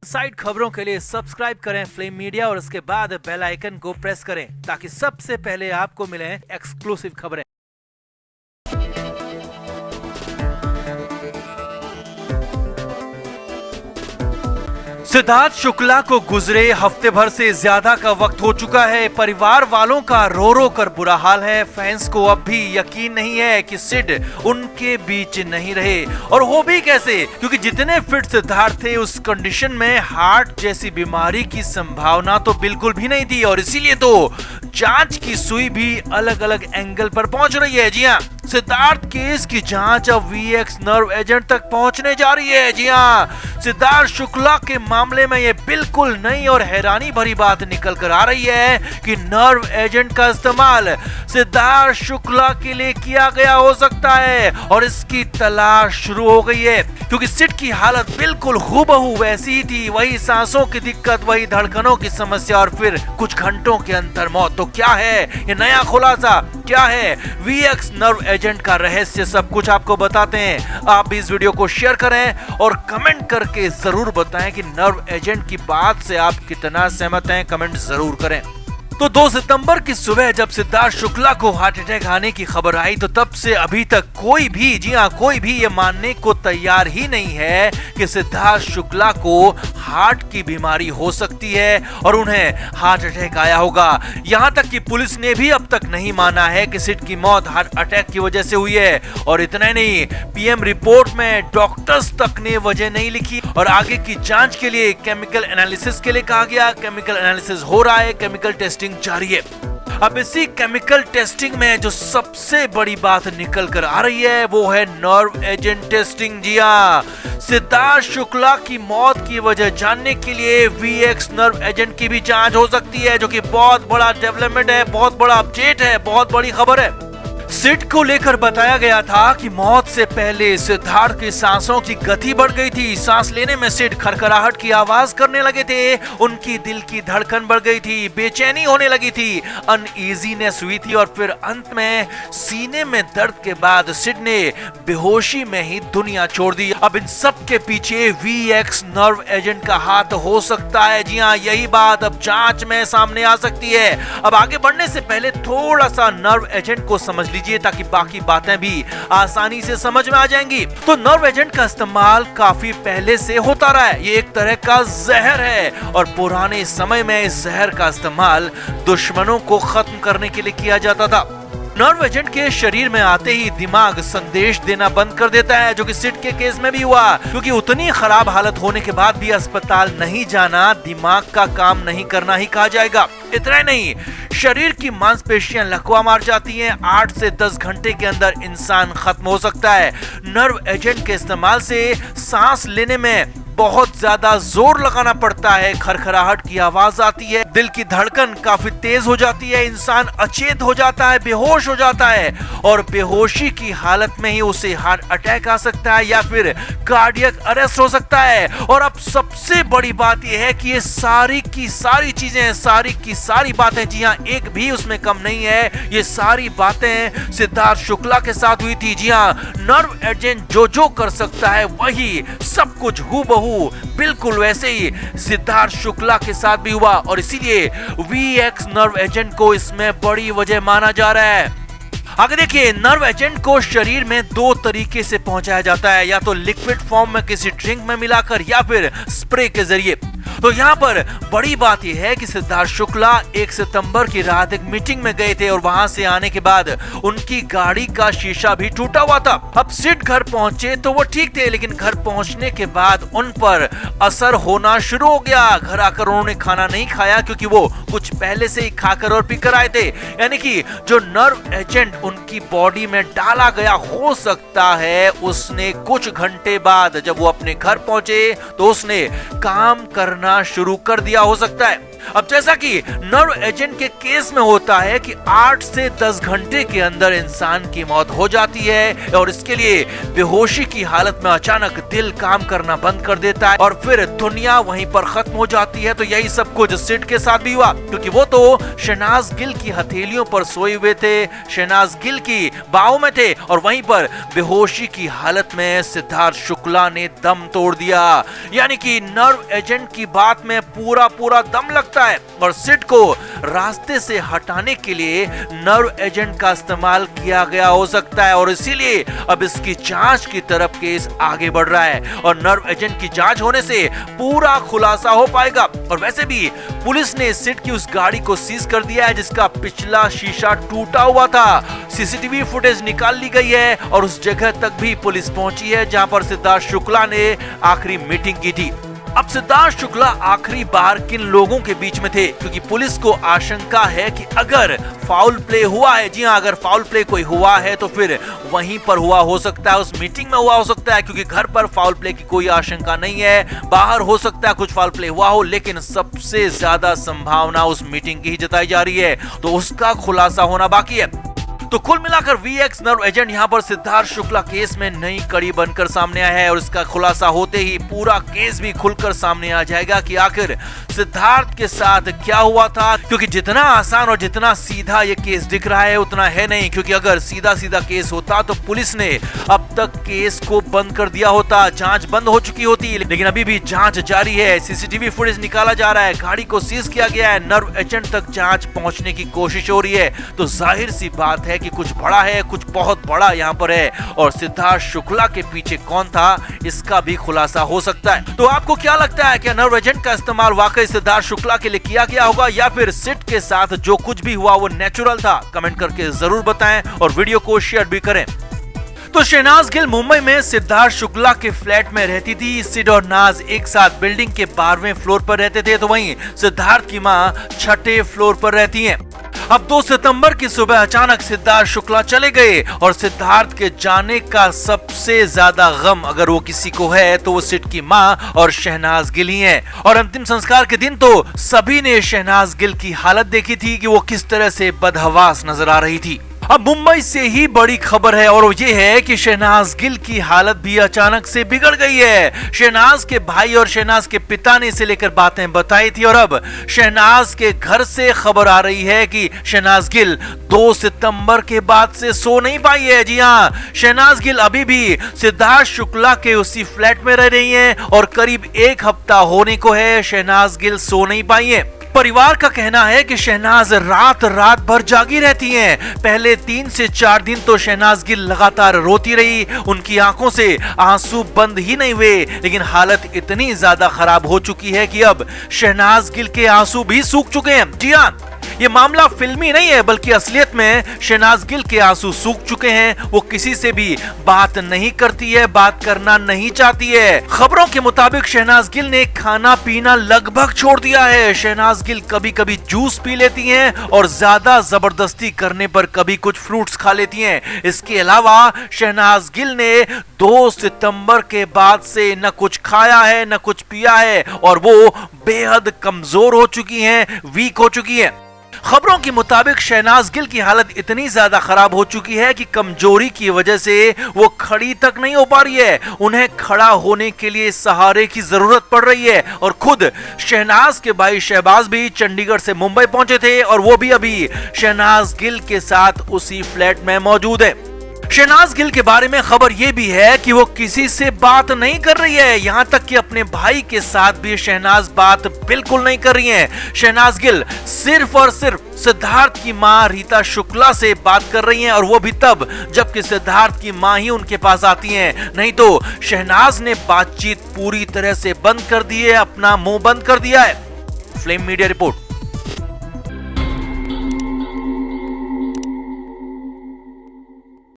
Side खबरों के लिए सब्सक्राइब करें फ्लेम मीडिया और उसके बाद बेल आइकन को प्रेस करें ताकि सबसे पहले आपको मिले एक्सक्लूसिव खबरें। सिद्धार्थ शुक्ला को गुजरे हफ्ते भर से ज्यादा का वक्त हो चुका है। परिवार वालों का रो रो कर बुरा हाल है। फैंस को अब भी यकीन नहीं है कि सिड उनके बीच नहीं रहे, और वो भी कैसे, क्योंकि जितने फिट सिद्धार्थ थे उस कंडीशन में हार्ट जैसी बीमारी की संभावना तो बिल्कुल भी नहीं थी, और इसीलिए तो जांच की सुई भी अलग अलग एंगल पर पहुंच रही है। जी हाँ, सिद्धार्थ केस की जांच अब वीएक्स नर्व एजेंट तक पहुंचने जा रही है। जी हाँ, सिद्धार्थ शुक्ला के मामले में ये बिल्कुल नई और हैरानी भरी बात निकल कर आ रही है कि नर्व एजेंट का इस्तेमाल सिद्धार्थ शुक्ला के लिए किया गया हो सकता है, और इसकी तलाश शुरू हो गई है क्योंकि सिड की हालत बिल्कुल हूबहू वैसी ही थी। वही सांसों की दिक्कत, वही धड़कनों की समस्या, और फिर कुछ घंटों के अंदर मौत। तो क्या है ये नया खुलासा, क्या है वीएक्स नर्व एजेंट का रहस्य, सब कुछ आपको बताते हैं। आप भी इस वीडियो को शेयर करें और कमेंट करके जरूर बताएं कि नर्व एजेंट की बात से आप कितना सहमत हैं, कमेंट जरूर करें। तो 2 सितंबर की सुबह जब सिद्धार्थ शुक्ला को हार्ट अटैक आने की खबर आई तो तब से अभी तक कोई भी, जी हाँ कोई भी, ये मानने को तैयार ही नहीं है कि सिद्धार्थ शुक्ला को हार्ट की बीमारी हो सकती है और उन्हें हार्ट अटैक आया होगा। यहाँ तक कि पुलिस ने भी अब तक नहीं माना है कि सिड की मौत हार्ट अटैक की वजह से हुई है। और इतना ही नहीं, पीएम रिपोर्ट में डॉक्टर्स तक ने वजह नहीं लिखी, और आगे की जांच के लिए केमिकल एनालिसिस के लिए कहा गया। केमिकल एनालिसिस हो रहा है, केमिकल टेस्टिंग जारी है। अब इसी केमिकल टेस्टिंग में जो सबसे बड़ी बात निकल कर आ रही है वो है नर्व एजेंट टेस्टिंग। जी हाँ, सिद्धार्थ शुक्ला की मौत की वजह जानने के लिए वीएक्स नर्व एजेंट की भी जांच हो सकती है, जो कि बहुत बड़ा डेवलपमेंट है, बहुत बड़ा अपडेट है, बहुत बड़ी खबर है। सिड को लेकर बताया गया था कि मौत से पहले सिद्धार्थ की सांसों की गति बढ़ गई थी। सांस लेने में सिड खरखराहट की आवाज करने लगे थे, उनकी दिल की धड़कन बढ़ गई थी, बेचैनी होने लगी थी, अनईजीनेस हुई थी, और फिर अंत में सीने में दर्द के बाद सिड ने बेहोशी में ही दुनिया छोड़ दी। अब इन सब के पीछे वीएक्स नर्व एजेंट का हाथ हो सकता है। जी हाँ, यही बात अब जांच में सामने आ सकती है। अब आगे बढ़ने से पहले थोड़ा सा नर्व एजेंट को समझ लीजिए ताकि बाकी बातें भी आसानी से समझ में आ जाएंगी। तो नर्व एजेंट का इस्तेमाल काफी पहले से होता रहा है। ये एक तरह का जहर है, और पुराने समय में इस जहर का इस्तेमाल दुश्मनों को खत्म करने के लिए किया जाता था। नर्व एजेंट के शरीर में आते ही दिमाग संदेश देना बंद कर देता है, जो कि सिड के केस में भी हुआ, क्योंकि उतनी खराब हालत होने के बाद भी अस्पताल नहीं जाना दिमाग का काम नहीं करना ही कहा जाएगा। इतना ही नहीं, शरीर की मांसपेशियां लकवा मार जाती हैं। 8 से 10 घंटे के अंदर इंसान खत्म हो सकता है। नर्व एजेंट के इस्तेमाल से सांस लेने में बहुत ज्यादा जोर लगाना पड़ता है, खरखराहट की आवाज आती है, दिल की धड़कन काफी तेज हो जाती है, इंसान अचेत हो जाता है, बेहोश हो जाता है, और बेहोशी की हालत में ही उसे हार्ट अटैक आ सकता है या फिर कार्डियक अरेस्ट हो सकता है। और अब सबसे बड़ी बात यह है कि ये सारी की सारी चीजें, सारी की सारी बातें, जी हाँ एक भी उसमें कम नहीं है, ये सारी बातें सिद्धार्थ शुक्ला के साथ हुई थी। जी हाँ, नर्व एजेंट जो कर सकता है वही सब कुछ हूबहू बिल्कुल वैसे ही सिद्धार्थ शुक्ला के साथ भी हुआ, और इसीलिए वीएक्स नर्व एजेंट को इसमें बड़ी वजह माना जा रहा है। आगे देखिए, नर्व एजेंट को शरीर में 2 तरीके से पहुंचाया जाता है, या तो लिक्विड फॉर्म में किसी ड्रिंक में मिलाकर या फिर स्प्रे के जरिए। तो यहाँ पर बड़ी बात यह है कि सिद्धार्थ शुक्ला 1 सितंबर की रात एक मीटिंग में गए थे, और वहां से आने के बाद उनकी गाड़ी का शीशा भी टूटा हुआ था। अब सिड घर पहुंचे तो वो ठीक थे, लेकिन घर पहुंचने के बाद उन पर असर होना शुरू हो गया। घर आकर उन्होंने खाना नहीं खाया, क्योंकि वो कुछ पहले से ही खाकर और पीकर आए थे। यानी कि जो नर्व एजेंट उनकी बॉडी में डाला गया, हो सकता है उसने कुछ घंटे बाद जब वो अपने घर पहुंचे तो उसने काम करना शुरू कर दिया, हो सकता है। अब जैसा कि नर्व एजेंट के केस में होता है कि 8 से 10 घंटे के अंदर इंसान की मौत हो जाती है और इसके लिए बेहोशी की हालत में अचानक दिल काम करना बंद कर देता है और फिर दुनिया वहीं पर खत्म हो जाती है। तो यही सब कुछ सिड के साथ भी हुआ, क्योंकि वो तो शहनाज गिल की हथेलियों पर सोए हुए थे, शहनाज गिल की बाहों में थे और वहीं पर बेहोशी की हालत में सिद्धार्थ शुक्ला ने दम तोड़ दिया। यानी कि नर्व एजेंट की बात में पूरा दम लगता है और सिड को रास्ते से हटाने के लिए नर्व एजेंट का इस्तेमाल किया गया हो सकता है और इसीलिए अब इसकी जांच की तरफ केस आगे बढ़ रहा है और नर्व एजेंट की जांच होने से पूरा खुलासा हो पाएगा। और वैसे भी पुलिस ने सिड की उस गाड़ी को सीज कर दिया है जिसका पिछला शीशा टूटा हुआ था। सीसीटीवी फुटेज निकाल ली गई है और उस जगह तक भी पुलिस पहुंची है जहां पर सिद्धार्थ शुक्ला ने आखिरी मीटिंग की थी। अब सिद्धार्थ शुक्ला आखिरी बार किन लोगों के बीच में थे, क्योंकि पुलिस को आशंका है कि अगर फाउल प्ले हुआ है, जी हाँ, अगर फाउल प्ले कोई हुआ है तो फिर वहीं पर हुआ हो सकता है, उस मीटिंग में हुआ हो सकता है, क्योंकि घर पर फाउल प्ले की कोई आशंका नहीं है। बाहर हो सकता है कुछ फाउल प्ले हुआ हो, लेकिन सबसे ज्यादा संभावना उस मीटिंग की ही जताई जा रही है, तो उसका खुलासा होना बाकी है। तो कुल मिलाकर वीएक्स नर्व एजेंट यहां पर सिद्धार्थ शुक्ला केस में नई कड़ी बनकर सामने आया है और इसका खुलासा होते ही पूरा केस भी खुलकर सामने आ जाएगा कि आखिर सिद्धार्थ के साथ क्या हुआ था। क्योंकि जितना आसान और जितना सीधा ये केस दिख रहा है उतना है नहीं, क्योंकि अगर सीधा केस होता तो पुलिस ने अब तक केस को बंद कर दिया होता, जांच बंद हो चुकी होती, लेकिन अभी भी जांच जारी है। सीसीटीवी फुटेज निकाला जा रहा है, गाड़ी को सीज किया गया है, नर्व एजेंट तक जांच पहुंचने की कोशिश हो रही है। तो जाहिर सी बात है कि कुछ बड़ा है, कुछ बहुत बड़ा यहाँ पर है और सिद्धार्थ शुक्ला के पीछे कौन था इसका भी खुलासा हो सकता है। तो आपको क्या लगता है, क्या नर्व एजेंट का इस्तेमाल वाकई सिद्धार्थ शुक्ला के लिए किया गया होगा या फिर सिड के साथ जो कुछ भी हुआ वो नेचुरल था? कमेंट करके जरूर बताएं और वीडियो को शेयर भी करें। तो शहनाज गिल मुंबई में सिद्धार्थ शुक्ला के फ्लैट में रहती थी। सिड और नाज एक साथ बिल्डिंग के 12वें फ्लोर पर रहते थे, तो वहीं सिद्धार्थ की मां 6ठे फ्लोर पर रहती हैं। अब 2 सितंबर की सुबह अचानक सिद्धार्थ शुक्ला चले गए और सिद्धार्थ के जाने का सबसे ज्यादा गम अगर वो किसी को है तो वो सिड की मां और शहनाज गिल ही हैं। और अंतिम संस्कार के दिन तो सभी ने शहनाज गिल की हालत देखी थी कि वो किस तरह से बदहवास नजर आ रही थी। अब मुंबई से ही बड़ी खबर है और ये है कि शहनाज गिल की हालत भी अचानक से बिगड़ गई है। शहनाज के भाई और शहनाज के पिता ने इसे लेकर बातें बताई थी और अब शहनाज के घर से खबर आ रही है कि शहनाज गिल 2 सितंबर के बाद से सो नहीं पाई है। जी हाँ, शहनाज गिल अभी भी सिद्धार्थ शुक्ला के उसी फ्लैट में रह रही हैं और करीब 1 हफ्ता होने को है शहनाज गिल सो नहीं पाई है। परिवार का कहना है कि शहनाज रात भर जागी रहती हैं। पहले 3 से 4 दिन तो शहनाज गिल लगातार रोती रही, उनकी आंखों से आंसू बंद ही नहीं हुए, लेकिन हालत इतनी ज्यादा खराब हो चुकी है कि अब शहनाज गिल के आंसू भी सूख चुके हैं। जी हाँ, ये मामला फिल्मी नहीं है बल्कि असलियत में शहनाज गिल के आंसू सूख चुके हैं। वो किसी से भी बात नहीं करती है, बात करना नहीं चाहती है। खबरों के मुताबिक शहनाज गिल ने खाना पीना लगभग छोड़ दिया है। शहनाज गिल कभी कभी जूस पी लेती हैं और ज्यादा जबरदस्ती करने पर कभी कुछ फ्रूट्स खा लेती हैं। इसके अलावा शहनाज गिल ने 2 सितंबर के बाद से न कुछ खाया है न कुछ पिया है और वो बेहद कमजोर हो चुकी हैं, वीक हो चुकी हैं। खबरों के मुताबिक शहनाज गिल की हालत इतनी ज्यादा खराब हो चुकी है कि कमजोरी की वजह से वो खड़ी तक नहीं हो पा रही है। उन्हें खड़ा होने के लिए सहारे की जरूरत पड़ रही है और खुद शहनाज के भाई शहबाज भी चंडीगढ़ से मुंबई पहुंचे थे और वो भी अभी शहनाज गिल के साथ उसी फ्लैट में मौजूद है। शहनाज गिल के बारे में खबर यह भी है कि वो किसी से बात नहीं कर रही है, यहाँ तक कि अपने भाई के साथ भी शहनाज बात बिल्कुल नहीं कर रही है। शहनाज गिल सिर्फ और सिर्फ सिद्धार्थ की मां रीता शुक्ला से बात कर रही हैं और वो भी तब जबकि सिद्धार्थ की मां ही उनके पास आती हैं, नहीं तो शहनाज ने बातचीत पूरी तरह से बंद कर दी है, अपना मुंह बंद कर दिया है। Flame media report.